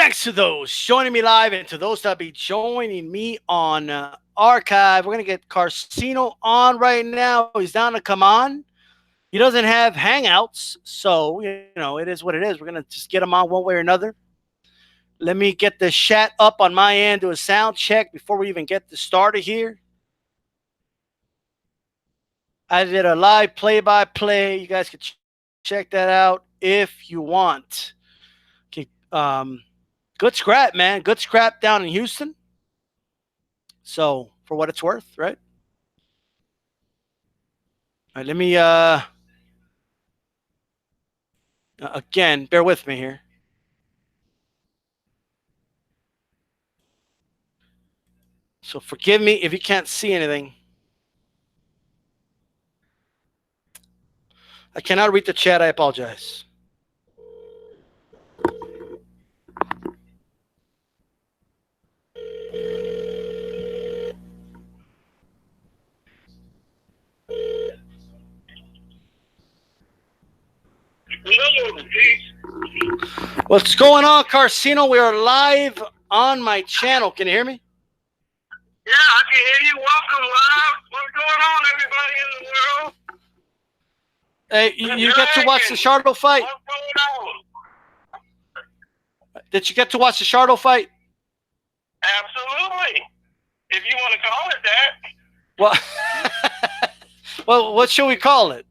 Thanks to those joining me live and to those that'll be joining me on archive. We're going to get Karceno on right now. He's down to come on. He doesn't have Hangouts, so, it is what it is. We're going to just get him on one way or another. Let me get the chat up on my end, do a sound check before we even get started here. I did a live play-by-play. You guys can check that out if you want. Okay, good scrap, man. Good scrap down in Houston. So, for what it's worth, right? All right, let me, again, bear with me here. So, forgive me if you can't see anything. I cannot read the chat. I apologize. What's going on, Karceno? We are live on my channel. Can you hear me? Yeah, I can hear you. Welcome live. What's going on, everybody in the world? Hey, you get to watch the Charlo fight? What's going on? Did you get to watch the Charlo fight? Absolutely. If you want to call it that. Well, what should we call it?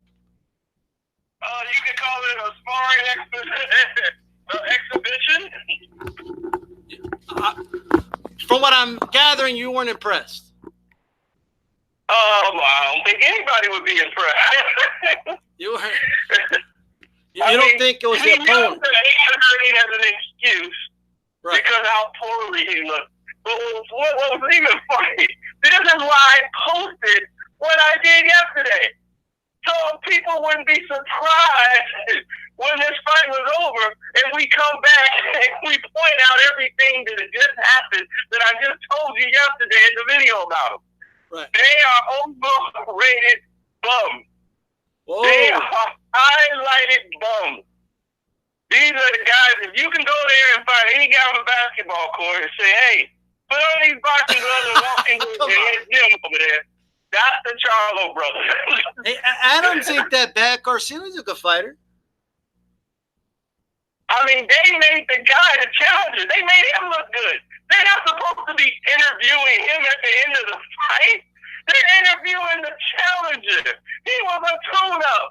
You can call it a sparring exhibition. From what I'm gathering, you weren't impressed. I don't think anybody would be impressed. You don't think it was the opponent? He has an excuse, right? Because how poorly he looked. But what was even funny? This is why I posted what I did yesterday, so people wouldn't be surprised when this fight was over, and we come back and we point out everything that just happened that I just told you yesterday in the video about them. Right. They are overrated bums. Whoa. They are highlighted bums. These are the guys, if you can go there and find any guy on the basketball court and say, hey, put on these boxing gloves and walk into the gym over there, that's the Charlo brothers. Hey, Adams ain't that bad. Karceno's a good fighter. I mean, they made the guy the challenger. They made him look good. They're not supposed to be interviewing him at the end of the fight. They're interviewing the challenger. He was a tune-up.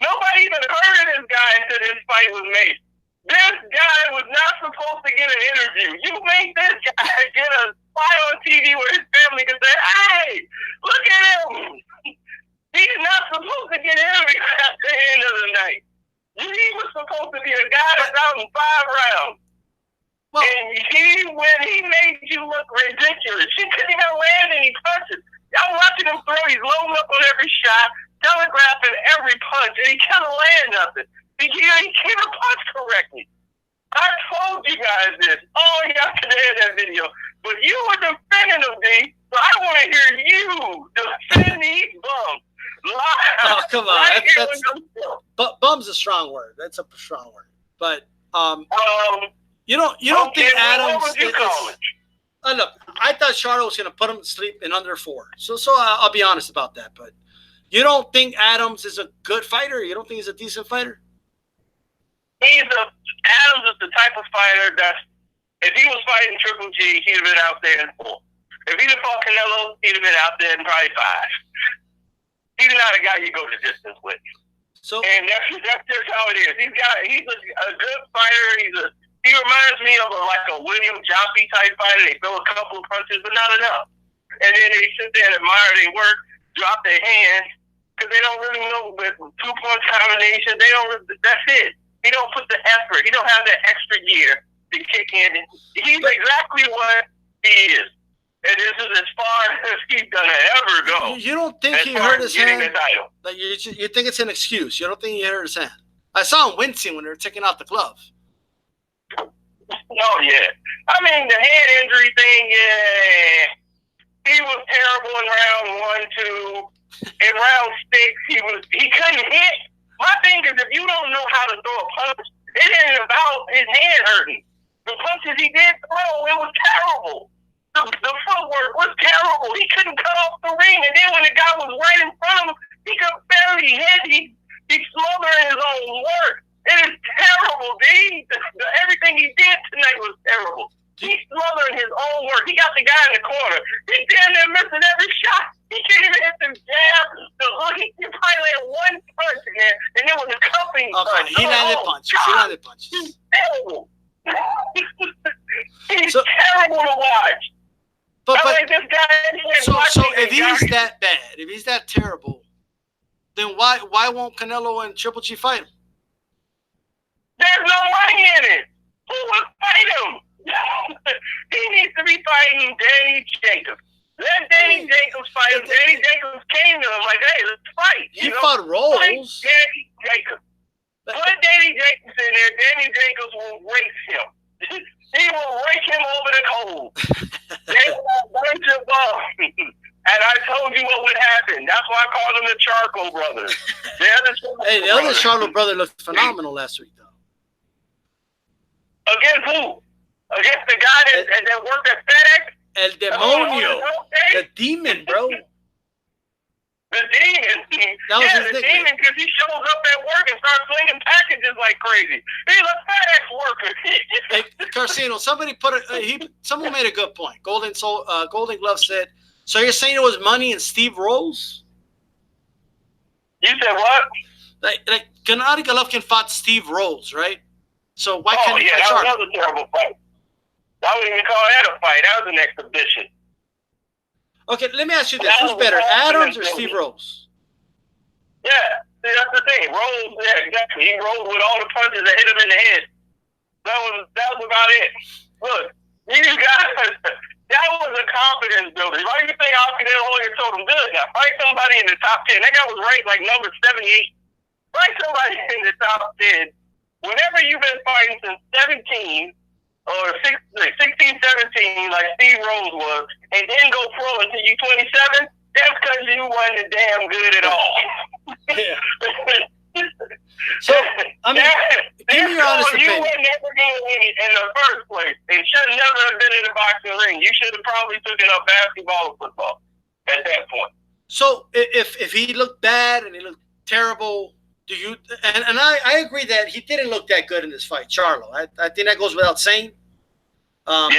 Nobody even heard of this guy until this fight was made. This guy was not supposed to get an interview. You make this guy get a fight on TV where his family can say, hey, look at him. He's not supposed to get interviewed at the end of the night. He was supposed to be a guy that's out in 5 rounds. Well, and when he made you look ridiculous, he couldn't even land any punches. I'm watching him throw. He's loading up on every shot, telegraphing every punch, and he can't land nothing. He can't even punch correctly. I told you guys this all yesterday in that video, but you were defending him, D. So I want to hear you defend these bums. Live. Oh, come on. Right but bum's a strong word. That's a strong word. But you don't think Adams? What would you call it? Look, I thought Charlo was going to put him to sleep in under 4. So I'll be honest about that. But you don't think Adams is a good fighter? You don't think he's a decent fighter? Adams is the type of fighter that if he was fighting Triple G, he'd have been out there in 4. If he'd have fought Canelo, he'd have been out there in probably 5. He's not a guy you go the distance with. So, and that's just how it is. He's a good fighter. He reminds me of a William Joffrey type fighter. They throw a couple of punches, but not enough. And then they sit there and admire their work, drop their hands, because they don't really know with 2-punch combination. That's it. He don't put the effort. He don't have that extra gear to kick in. He's exactly what he is. And this is as far as he's gonna ever go. You don't think he hurt his hand? Like you think it's an excuse? You don't think he hurt his hand? I saw him wincing when they were taking out the glove. Oh yeah, I mean the head injury thing. Yeah, he was terrible in round 1, 2. In round 6, he couldn't hit. My thing is, if you don't know how to throw a punch, it ain't about his hand hurting. The punches he did throw, it was terrible. The footwork was terrible. He couldn't cut off the ring, and then when the guy was right in front of him, he could barely hit. He's smothering his own work. It is terrible, D. Everything he did tonight was terrible. He's smothering his own work. He got the guy in the corner. He's down there missing every shot. He can't even hit the jab. The hook. He probably had one punch in there, and it was a cupping punch. He landed punches. He landed punches. He's terrible. He's terrible to watch. But like this guy. So if he's that bad, if he's that terrible, then why won't Canelo and Triple G fight him? There's no money in it. Who would fight him? He needs to be fighting Danny Jacobs. Let Danny Jacobs fight him. Danny Jacobs came to him like, hey, let's fight. He fought Rolls. Danny Jacobs. Put Danny Jacobs in there. Danny Jacobs will race him. He will rake him over the coals. They will burn your bum. And I told you what would happen. That's why I called them the Charlo brothers. The other Charlo brother looked phenomenal last week, though. Against who? Against the guy that worked at FedEx? El Demonio. The demon, bro. The demon. The demon, because he shows up at work and starts slinging packages like crazy. He's a FedEx worker. Hey, Karceno, someone made a good point. Golden Glove said, so you're saying it was money in Steve Rolls? You said what? Like Gennady Golovkin fought Steve Rolls, right? So why can't he fight that Charlo? was a terrible fight. I wouldn't even call that a fight. That was an exhibition. Okay, let me ask you this. Who's better, Adams or Steve Rolls? Yeah, see, that's the thing. Rolls, yeah, exactly. He rolled with all the punches that hit him in the head. That was about it. Look, you guys, that was a confidence builder. Why do you think Oscar De La Hoya told him, good, now fight somebody in the top 10. That guy was ranked like number 78. Fight somebody in the top 10. Whenever you've been fighting since 17 or 16, 17, like Steve Rose was, and then go pro until you 27, that's because you wasn't damn good at all. Yeah. So, I mean, give me your honest opinion. You were never going to win in the first place. It should never have been in the boxing ring. You should have probably taken up basketball or football at that point. So, if he looked bad and he looked terrible, do you? And I agree that he didn't look that good in this fight, Charlo. I think that goes without saying. Yep.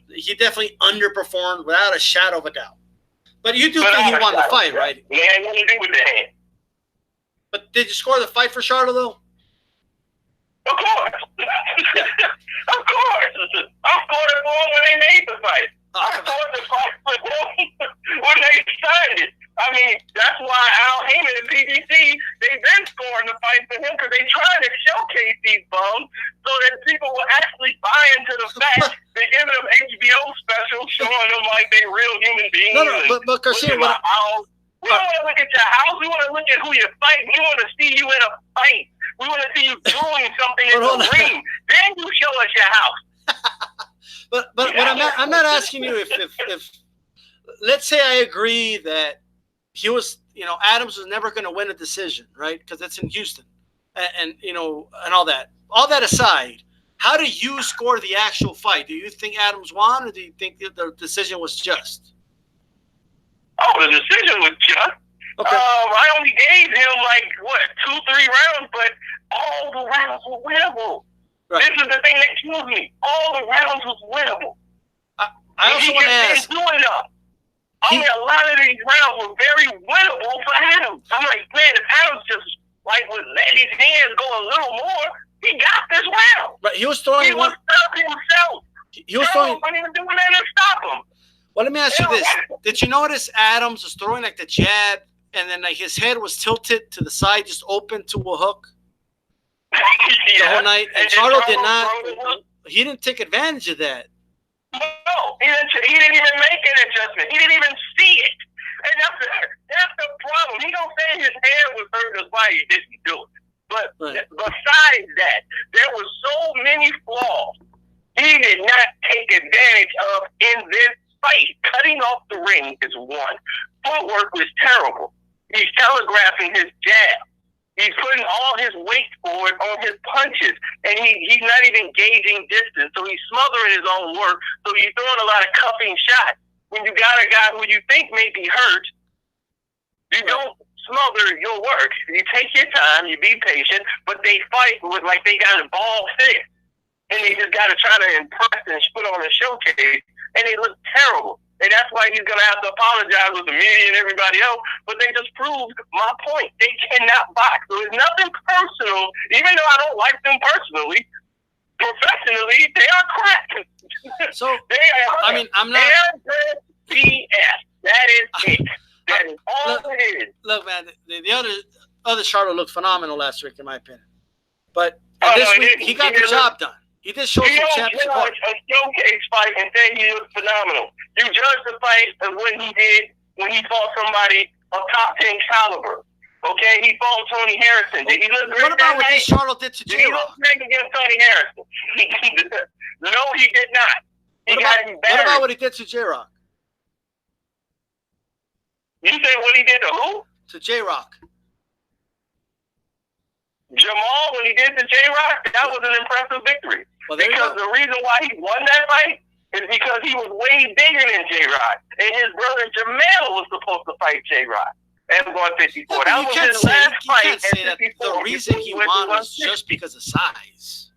He definitely underperformed without a shadow of a doubt. But you do think he won the fight, right? Yeah, he had nothing to do with the hand. But did you score the fight for Charlo, though? Of course. Of course. I scored it for him when they made the fight. I scored the fight for them when they signed it. I mean, that's why Al Heyman and PBC, they've been scoring the fight for him because they trying to showcase these bums so that people will actually buy into the fact they're giving them HBO specials showing them like they real human beings. No, but Karceno, we don't want to look at your house. We want to look at who you're fighting. We want to see you in a fight. We want to see you doing something in the ring. Then you show us your house. But I'm not asking you if let's say I agree that he was, Adams was never going to win a decision, right? Because it's in Houston, and all that. All that aside, how do you score the actual fight? Do you think Adams won, or do you think the decision was just? Oh, the decision was just. Okay. I only gave him 2-3 rounds, but all the rounds were winnable. Right. This is the thing that kills me. All the rounds was winnable. I also want to ask. A lot of these rounds were very winnable for Adams. I'm like, man, if Adams just would let his hands go a little more, he got this round. But he was throwing. He was stopping himself. He was throwing. Wasn't even doing that to stop him. Well, let me ask you this: did you notice Adams was throwing like the jab, and then his head was tilted to the side, just open to a hook? The whole night, and Charlo did not. He didn't take advantage of that. No, he didn't even make an adjustment. He didn't even see it, and that's the problem. He don't say his hand was hurt, that's why he didn't do it. But besides that, there were so many flaws he did not take advantage of in this fight. Cutting off the ring is one. Footwork was terrible. He's telegraphing his jab. He's putting all his weight forward on his punches, and he's not even gauging distance, so he's smothering his own work, so he's throwing a lot of cuffing shots. When you got a guy who you think may be hurt, you don't smother your work. You take your time, you be patient, but they fight with like they got a ball thick, and they just got to try to impress and put on a showcase, and they look terrible. And that's why he's going to have to apologize with the media and everybody else. But they just proved my point. They cannot box. So it's nothing personal. Even though I don't like them personally, professionally, they are crap. So, they are, I mean, I'm not... BS. That is it. That is all it is. Look, man, the other Charlo looked phenomenal last week, in my opinion. But this week, he got the job done. He did show some championship. You a showcase fight and say he was phenomenal. You judge the fight of what he did when he fought somebody of top 10 caliber. Okay, he fought Tony Harrison. Did he look great? What about what this Charlo did to J-Rock? Did he look great against Tony Harrison? No, he did not. What about what he did to J-Rock? You said what he did to who? To J-Rock. Jermall, when he did to J-Rock, that was an impressive victory. Well, because the reason why he won that fight is because he was way bigger than J-Rock. And his brother Jermall was supposed to fight J-Rock at 154. Yeah, that was his last fight. You can't say that the reason he won was just because of size.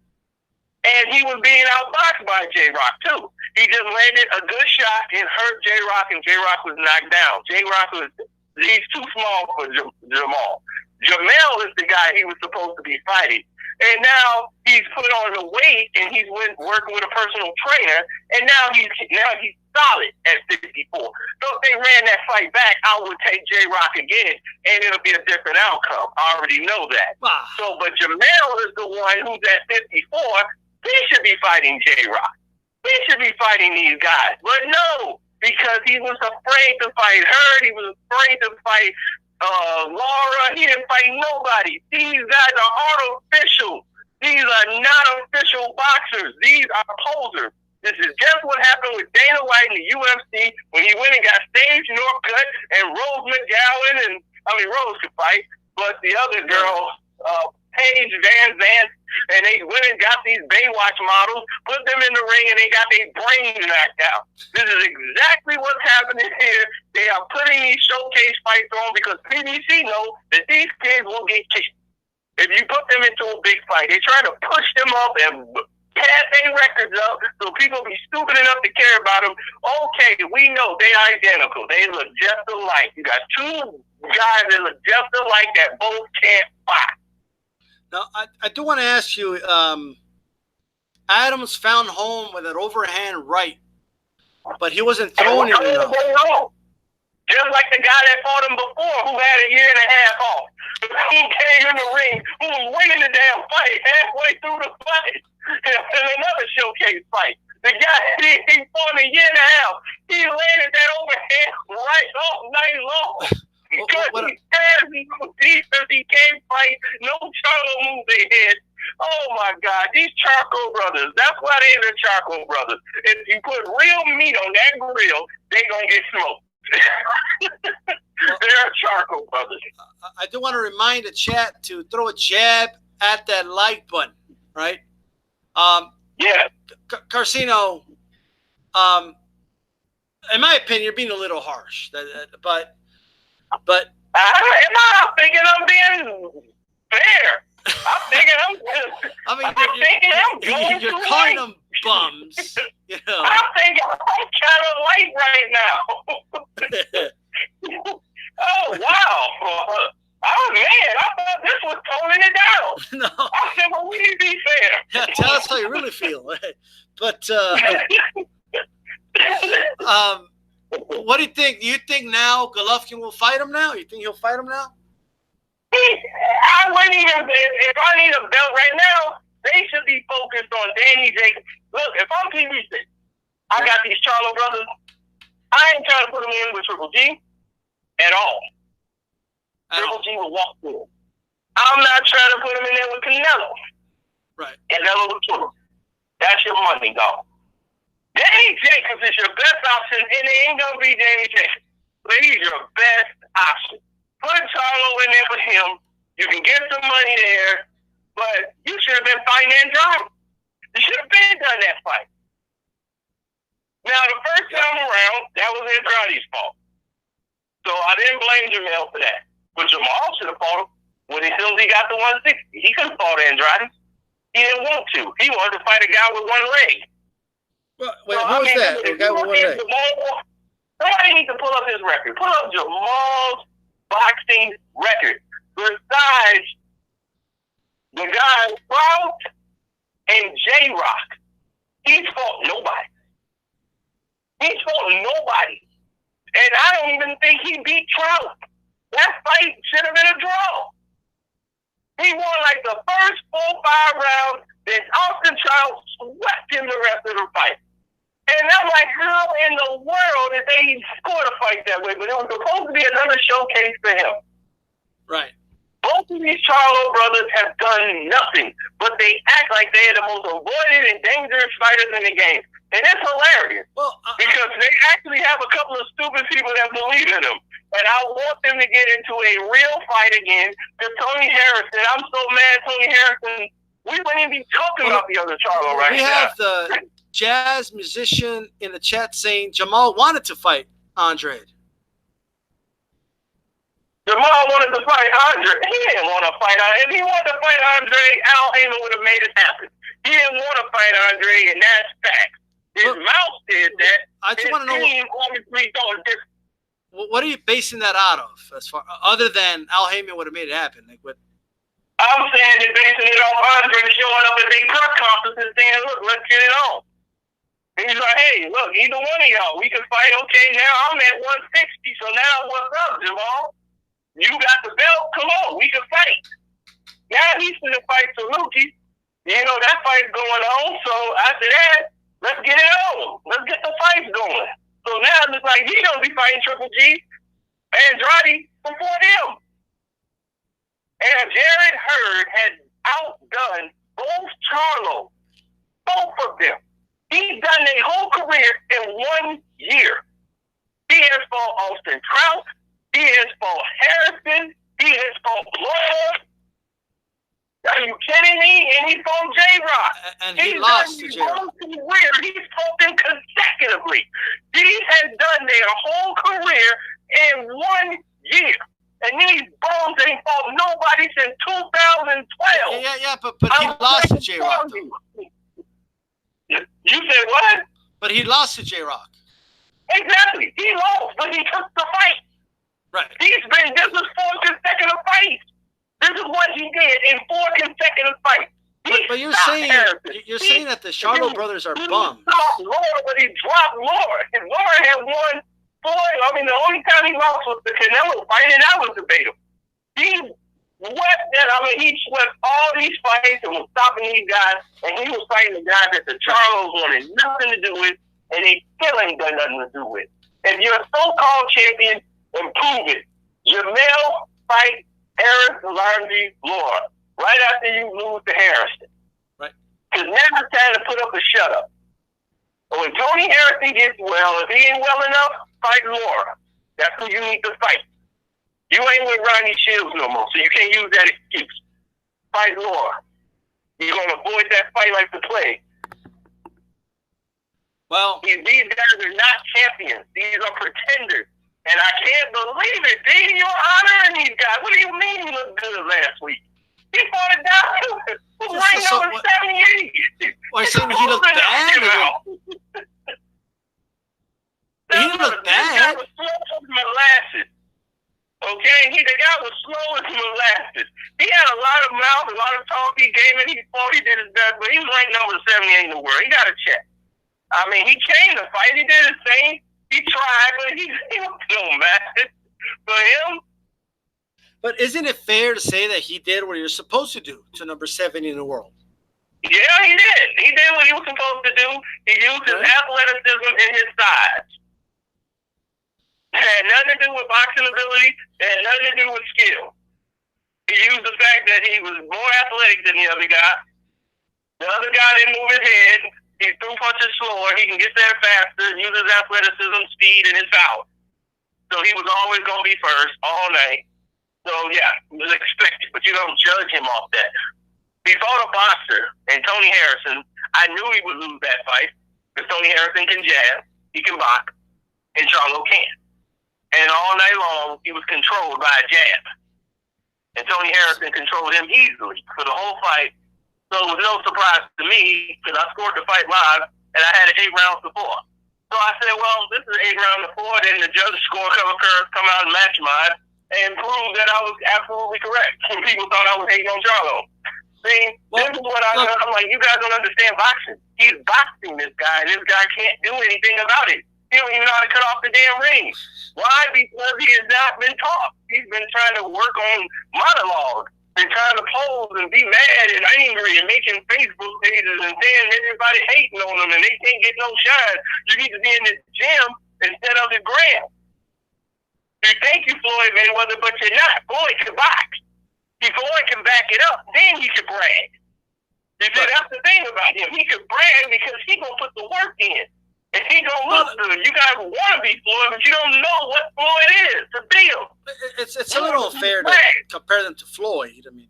And he was being outboxed by J-Rock, too. He just landed a good shot and hurt J-Rock, and J-Rock was knocked down. He's too small for Jermall. Jermall is the guy he was supposed to be fighting. And now he's put on the weight, and he's working with a personal trainer, and now he's solid at 54. So if they ran that fight back, I would take J-Rock again, and it'll be a different outcome. I already know that. Wow. So, but Jermall is the one who's at 54. He should be fighting J-Rock. He should be fighting these guys. But no, because he was afraid to fight her. He was afraid to fight Laura. He didn't fight nobody. These guys are artificial. These are not official boxers. These are posers. This is just what happened with Dana White in the UFC when he went and got Sage Northcutt and Rose McGowan. Rose could fight, but the other girl, Paige Van Zandt, and they went and got these Baywatch models, put them in the ring, and they got their brains knocked out. This is exactly what's happening here. They are putting these showcase fights on because PBC know that these kids will get kicked. If you put them into a big fight, they try to push them up and pad their records up so people be stupid enough to care about them. Okay, we know they are identical. They look just alike. You got two guys that look just alike that both can't fight. Now, I do want to ask you, Adams found home with an overhand right, but he wasn't throwing it enough. Just like the guy that fought him before, who had a year and a half off, who came in the ring, who was winning the damn fight halfway through the fight, in another showcase fight. The guy, he fought a year and a half. He landed that overhand right all night long. Because he has no defense, he can't fight, no Charlo move they had. Oh my God, these charcoal brothers, that's why they're the charcoal brothers. If you put real meat on that grill, they gonna get smoked. They're charcoal brothers. I do want to remind the chat to throw a jab at that like button, right? Yeah. Karceno, in my opinion, you're being a little harsh, but I'm thinking I'm being fair. I'm thinking you're calling them bums. You know. I'm thinking I'm kind of light right now. Oh wow! Oh man, I thought this was toning it down. No, I said, well, we need to be fair. Yeah, tell us how you really feel. But what do you think? Do you think now Golovkin will fight him now? You think he'll fight him now? I wouldn't even. If I need a belt right now, they should be focused on Danny Jacobs. Look, if I'm PBC, I got these Charlo brothers. I ain't trying to put them in with Triple G at all. Triple G will walk through. I'm not trying to put him in there with Canelo. Right. Canelo with Triple. That's your money, dog. Danny Jacobs is your best option, and it ain't gonna be Danny Jacobs. But he's your best option. Put Charlo in there with him. You can get some money there, but you should have been fighting Andrade. You should have been done that fight. Now, the first time around, that was Andrade's fault. So I didn't blame Jermall for that. But Jermall should have fought him when as soon as he got to 160. He couldn't fight Andrade. He didn't want to. He wanted to fight a guy with one leg. Well, wait, so, who was that? A guy with one leg? Somebody needs to pull up his record. Pull up Jermall's boxing record. Besides the guy Trout and J-Rock, he's fought nobody. He's fought nobody. And I don't even think he beat Trout. That fight should have been a draw. He won like the first 4-5 rounds, then Austin Trout swept him the rest of the fight. And I'm like, how in the world did they score the fight that way? But it was supposed to be another showcase for him. Right. Both of these Charlo brothers have done nothing, but they act like they're the most avoided and dangerous fighters in the game. And it's hilarious. Well, because they actually have a couple of stupid people that believe in them. And I want them to get into a real fight again. Because Tony Harrison, I'm so mad Tony Harrison, we wouldn't even be talking about the other Charlo right now. We have the jazz musician in the chat saying Jermall wanted to fight Andrade. Jermall wanted to fight Andre. He didn't want to fight Andre. If he wanted to fight Andre, Al Heyman would have made it happen. He didn't want to fight Andre, and that's fact. His mouth did that. I just want to know what are you basing that out of, as far other than Al Heyman would have made it happen? Like what? I'm saying they're basing it off Andre showing up at big press conferences saying, "Look, let's get it on." And he's like, "Hey, look, either one of y'all, we can fight. Okay, now I'm at 160, so now what's up, Jermall? You got the belt. Come on, we can fight." Now he's going to fight Saluki. You know that fight's going on. So after that, let's get it on. Let's get the fights going. So now it looks like he's going to be fighting Triple G, Andrade before them. And Jarrett Hurd had outdone both Charlo, both of them. He's done their whole career in 1 year. He has fought Austin Trout. He has fought Harrison. He has fought Lloyd. Are you kidding me? And he fought J-Rock. And he lost to J-Rock. He's fought them consecutively. He has done their whole career in 1 year. And these bums ain't fought nobody since 2012. Yeah, but he lost to J-Rock. You said what? But he lost to J-Rock. Exactly. He lost, but he took the fight. Right. This is 4 consecutive fights. This is what he did in 4 consecutive fights. But you're saying that the Charlo brothers are bums. He dropped Laura, but he dropped Laura. And Laura had won 4. I mean, the only time he lost was the Canelo fight, and that was debatable. He swept all these fights and was stopping these guys, and he was fighting the guys that the Charlos wanted nothing to do with, and they still ain't got nothing to do with. If you're a so-called champion, improve it. Jermall fight Harris, Laundrie, Laura. Right after you lose to Harrison. Right. Because now it's time to put up a shut up. But when Tony Harrison gets well, if he ain't well enough, fight Laura. That's who you need to fight. You ain't with Ronnie Shields no more, so you can't use that excuse. Fight Laura. You're going to avoid that fight like the plague. Well, these guys are not champions. These are pretenders. And I can't believe it, D. You're honoring these guys. What do you mean he looked good last week? He fought it down. He was ranked number 78. Well, saying he looked bad. He looked bad. The guy was slow as molasses. Okay? The guy was slow as molasses. He had a lot of mouth, a lot of talk. He came in, he fought, he did his best, but he was ranked number 78 in the world. He got a check. I mean, he came to fight. He did his thing. He tried, but he was no match for him. But isn't it fair to say that he did what he was supposed to do to number 70 in the world? Yeah, he did. He did what he was supposed to do. He used his athleticism and his size. It had nothing to do with boxing ability. It had nothing to do with skill. He used the fact that he was more athletic than the other guy. The other guy didn't move his head. He threw punches slower. He can get there faster, use his athleticism, speed, and his power. So he was always going to be first all night. So, yeah, it was expected, but you don't judge him off that. He fought a boxer, and Tony Harrison. I knew he would lose that fight because Tony Harrison can jab, he can box, and Charlo can. And all night long, he was controlled by a jab. And Tony Harrison controlled him easily for the whole fight. So it was no surprise to me because I scored the fight live, and I had it 8 rounds to 4. So I said, well, this is 8 rounds to 4. Then the judge's scorecard come out and match mine and prove that I was absolutely correct. And people thought I was hating on Charlo. See, this is what I'm like, you guys don't understand boxing. He's boxing this guy, and this guy can't do anything about it. He don't even know how to cut off the damn ring. Why? Because he has not been taught. He's been trying to work on monologue and trying to pose and be mad and angry and making Facebook pages and saying everybody hating on him and they can't get no shine. You need to be in the gym instead of the gram. You think you Floyd Mayweather, but you're not. Floyd can box. If Floyd can back it up, then he can brag. You see, that's the thing about him. He can brag because he gonna put the work in. And he don't look good. You guys want to be Floyd, but you don't know what Floyd is to be him. It's a little unfair to compare them to Floyd. I mean,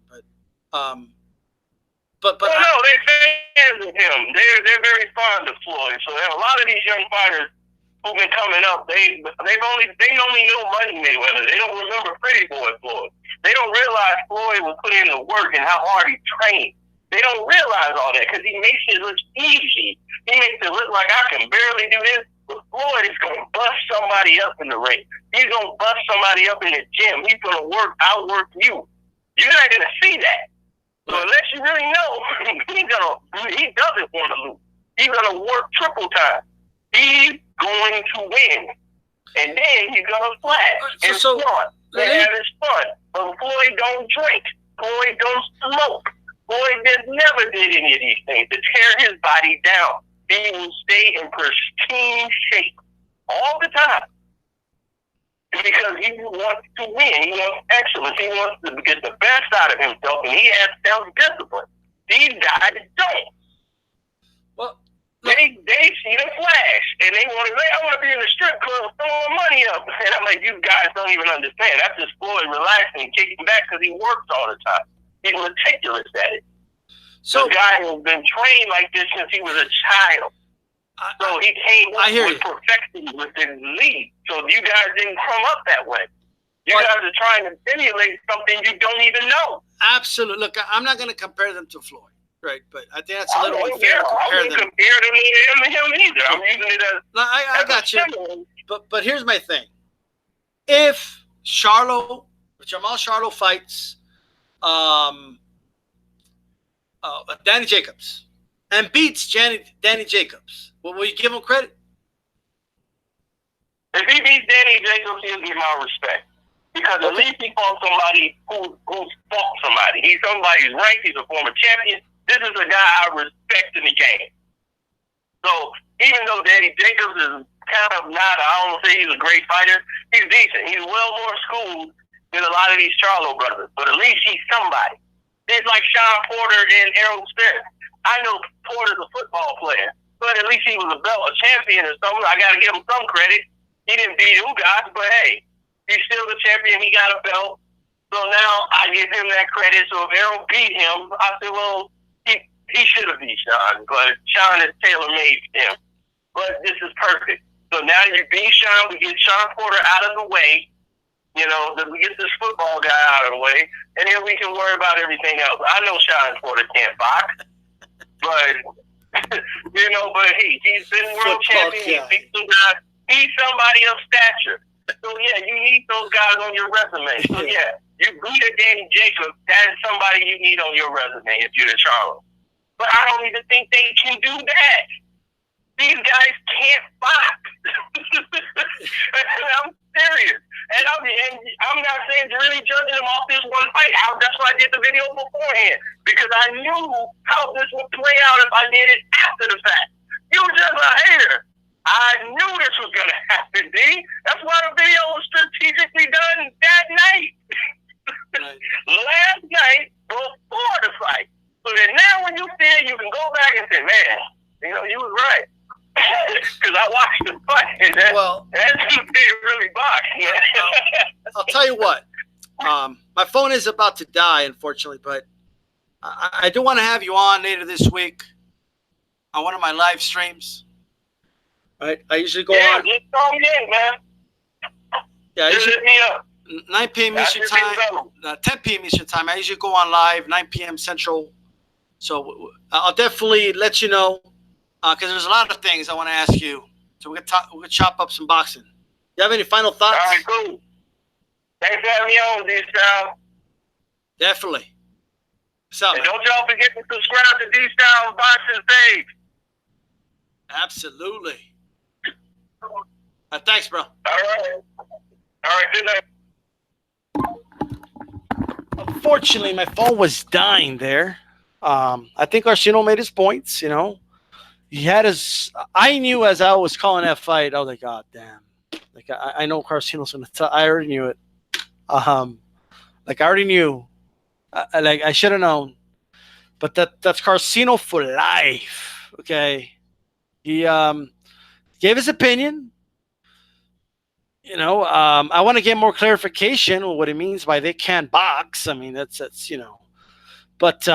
but well, no, they're fans of him. They're very fond of Floyd. So there are a lot of these young fighters who've been coming up. They only know Money Mayweather. They don't remember Pretty Boy Floyd. They don't realize Floyd will put in the work and how hard he trained. They don't realize all that because he makes it look easy. He makes it look like I can barely do this. But Floyd is going to bust somebody up in the ring. He's going to bust somebody up in the gym. He's going to outwork you. You're not going to see that. So unless you really know, he doesn't want to lose. He's going to work triple time. He's going to win. And then he's going to flash and flaunt and have his fun. But Floyd don't drink. Floyd don't smoke. Floyd never did any of these things to tear his body down. He will stay in pristine shape all the time because he wants to win. He wants excellence. He wants to get the best out of himself, and he has self-discipline. These guys don't. Well, they see the flash, and they want to say, I want to be in the strip club throwing money up. And I'm like, you guys don't even understand. That's just Floyd relaxing, kicking back because he works all the time. He's meticulous at it. So the guy has been trained like this since he was a child. So he came up with perfection within the league. So you guys didn't come up that way. You guys are trying to simulate something you don't even know. Absolutely. Look, I'm not going to compare them to Floyd, right? But I think that's a little unfair to compare them. I don't compare them to him either. I'm using it as I got you. But here's my thing. If Jermall Charlo fights Danny Jacobs and beats Danny Jacobs, will you give him credit? If he beats Danny Jacobs, he'll get my respect. Because at least he fought somebody who's fought somebody. He's somebody who's ranked. He's a former champion. This is a guy I respect in the game. So even though Danny Jacobs is kind of not, I don't say he's a great fighter, he's decent. He's well more schooled than a lot of these Charlo brothers. But at least he's somebody. It's like Sean Porter and Errol Spence. I know Porter's a football player, but at least he was a champion or something. I got to give him some credit. He didn't beat Ugas, but hey, he's still the champion. He got a belt. So now I give him that credit. So if Errol beat him, I said, well, he should have beat Sean, but Sean is tailor-made for him. But this is perfect. So now you beat Sean. We get Sean Porter out of the way. You know, that we get this football guy out of the way, and then we can worry about everything else. I know Sean Porter can't box, but but he's been world champion. He beat some guys. He's somebody of stature. So yeah, you need those guys on your resume. So yeah, you beat a Danny Jacobs. That is somebody you need on your resume if you're the Charlo. But I don't even think they can do that. These guys can't box. I'm serious. And I'm not saying to really judging them off this one fight. That's why I did the video beforehand. Because I knew how this would play out if I did it after the fact. You were just a hater. I knew this was going to happen, D. That's why the video was strategically done that night. Last night before the fight. So that now when you see it, you can go back and say, man, you was right. Because I watched the fight. That's really boxing. I'll tell you what. My phone is about to die, unfortunately, but I do want to have you on later this week on one of my live streams. Right? I usually go on. Just throw me in, man. Yeah, I Just usually, hit me up. 9 p.m. Eastern time, 10 p.m. Eastern time. I usually go on live, 9 p.m. Central. So I'll definitely let you know because there's a lot of things I want to ask you. So we're gonna chop up some boxing. You have any final thoughts? All right, cool. Thanks for having me on, D-Style. Definitely. What's up, And man? don't y'all forget to subscribe to DStyleBoxing page. Absolutely. Thanks, bro. All right. All right, good night. Unfortunately, my phone was dying there. I think Karceno made his points. You know, he had his. I knew as I was calling that fight, I was like, God damn. Like I know Karceno's gonna. I already knew it. Like I already knew. I should have known. But that's Karceno for life. Okay. He gave his opinion. You know, I want to get more clarification on what he means by they can't box. I mean, that's you know, but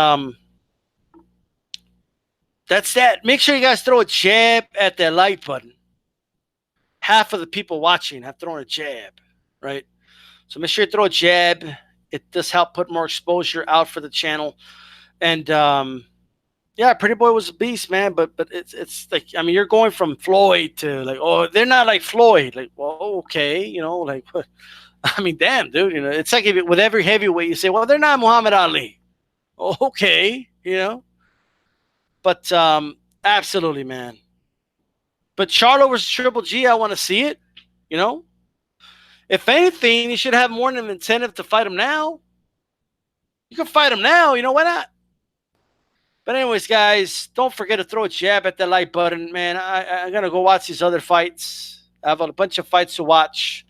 that's that. Make sure you guys throw a jab at that like button. Half of the people watching have thrown a jab, right? So make sure you throw a jab. It does help put more exposure out for the channel. And yeah, Pretty Boy was a beast, man. But it's like, I mean, you're going from Floyd to like, oh, they're not like Floyd. Like, well, okay, you know, like, what? I mean, damn, dude, you know, it's like if with every heavyweight you say, well, they're not Muhammad Ali. Oh, okay, you know. But absolutely, man. But Charlo versus Triple G, I want to see it. You know, if anything, you should have more than an incentive to fight him now. You can fight him now. You know, why not? But anyways, guys, don't forget to throw a jab at the like button, man. I'm going to go watch these other fights. I have a bunch of fights to watch.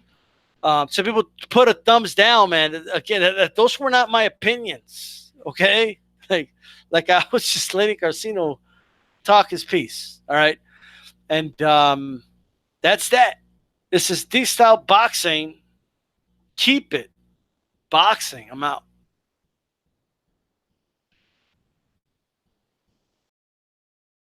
So people put a thumbs down, man. Again, those were not my opinions, okay? Like I was just letting Karceno talk his piece, all right? And that's that. This is DStyleBoxing. Keep it boxing. I'm out.